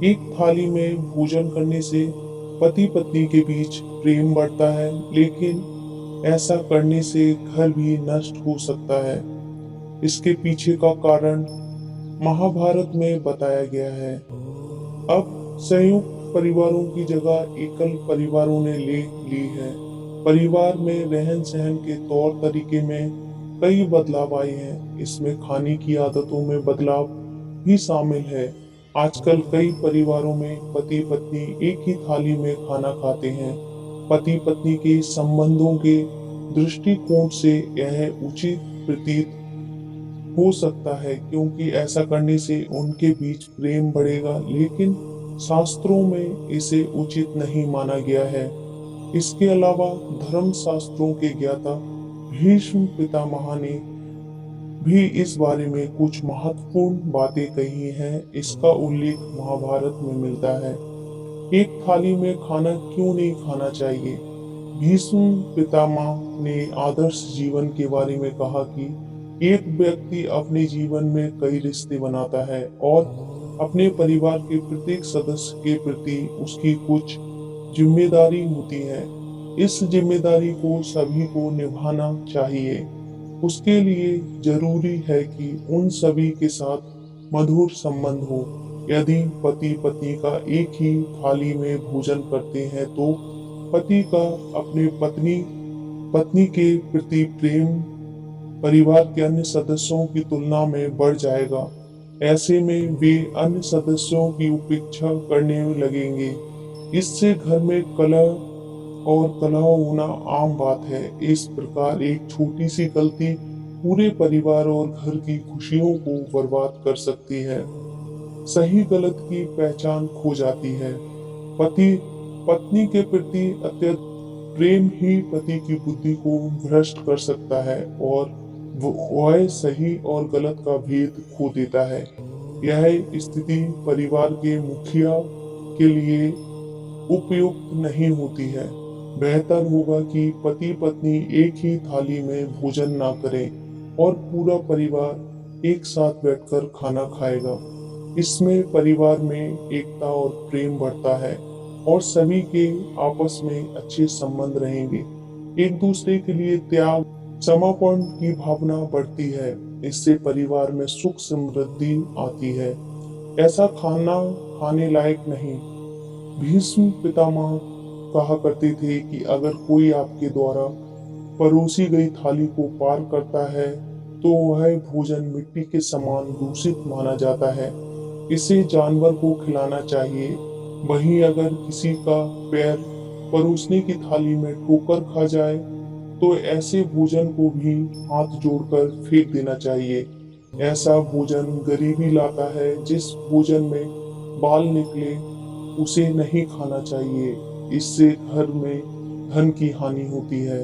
एक थाली में भोजन करने से पति पत्नी के बीच प्रेम बढ़ता है, लेकिन ऐसा करने से घर भी नष्ट हो सकता है। इसके पीछे का कारण महाभारत में बताया गया है। अब संयुक्त परिवारों की जगह एकल परिवारों ने ले ली है। परिवार में रहन सहन के तौर तरीके में कई बदलाव आए हैं। इसमें खाने की आदतों में बदलाव भी शामिल है। आजकल कई परिवारों में पति पत्नी एक ही थाली में खाना खाते हैं। पति पत्नी के संबंधों के दृष्टिकोण से यह उचित प्रतीत हो सकता है, क्योंकि ऐसा करने से उनके बीच प्रेम बढ़ेगा, लेकिन शास्त्रों में इसे उचित नहीं माना गया है। इसके अलावा धर्म शास्त्रों के ज्ञाता भीष्म पितामह ने भी इस बारे में कुछ महत्वपूर्ण बातें कही हैं। इसका उल्लेख महाभारत में मिलता है। एक थाली में खाना क्यों नहीं खाना चाहिए? भीष्म पितामह ने आदर्श जीवन के बारे में कहा कि एक व्यक्ति अपने जीवन में कई रिश्ते बनाता है और अपने परिवार के प्रत्येक सदस्य के प्रति उसकी कुछ जिम्मेदारी होती है। इस जिम्मेदारी को सभी को निभाना चाहिए। उसके लिए जरूरी है कि उन सभी के साथ मधुर संबंध हो। यदि पति पत्नी का एक ही थाली में भोजन करते हैं तो पति का अपने पत्नी पत्नी के प्रति प्रेम परिवार के अन्य सदस्यों की तुलना में बढ़ जाएगा। ऐसे में वे अन्य सदस्यों की उपेक्षा करने लगेंगे। इससे घर में कलह होना आम बात है। इस प्रकार एक छोटी सी गलती पूरे परिवार और घर की खुशियों को बर्बाद कर सकती है। सही गलत की पहचान खो जाती है। पति पत्नी के प्रति अत्यधिक प्रेम ही पति की बुद्धि को भ्रष्ट कर सकता है और वह सही और गलत का भेद खो देता है। यह स्थिति परिवार के मुखिया के लिए उपयुक्त नहीं होती है। बेहतर होगा कि पति पत्नी एक ही थाली में भोजन ना करें और पूरा परिवार एक साथ बैठकर खाना खाएगा। इसमें परिवार में एकता और प्रेम बढ़ता है और सभी के आपस में अच्छे संबंध रहेंगे। एक दूसरे के लिए त्याग समर्पण की भावना बढ़ती है। इससे परिवार में सुख समृद्धि आती है। ऐसा खाना खाने लायक नहीं। भीष्म पितामह कहा करते थे कि अगर कोई आपके द्वारा परोसी गई थाली को पार करता है तो वह भोजन मिट्टी के समान दूषित माना जाता है। इसे जानवर को खिलाना चाहिए। वहीं अगर किसी का पैर परोसने की थाली में ठोकर खा जाए तो ऐसे भोजन को भी हाथ जोड़कर फेंक देना चाहिए। ऐसा भोजन गरीबी लाता है। जिस भोजन में बाल निकले उसे नहीं खाना चाहिए। इससे घर में धन की हानि होती है।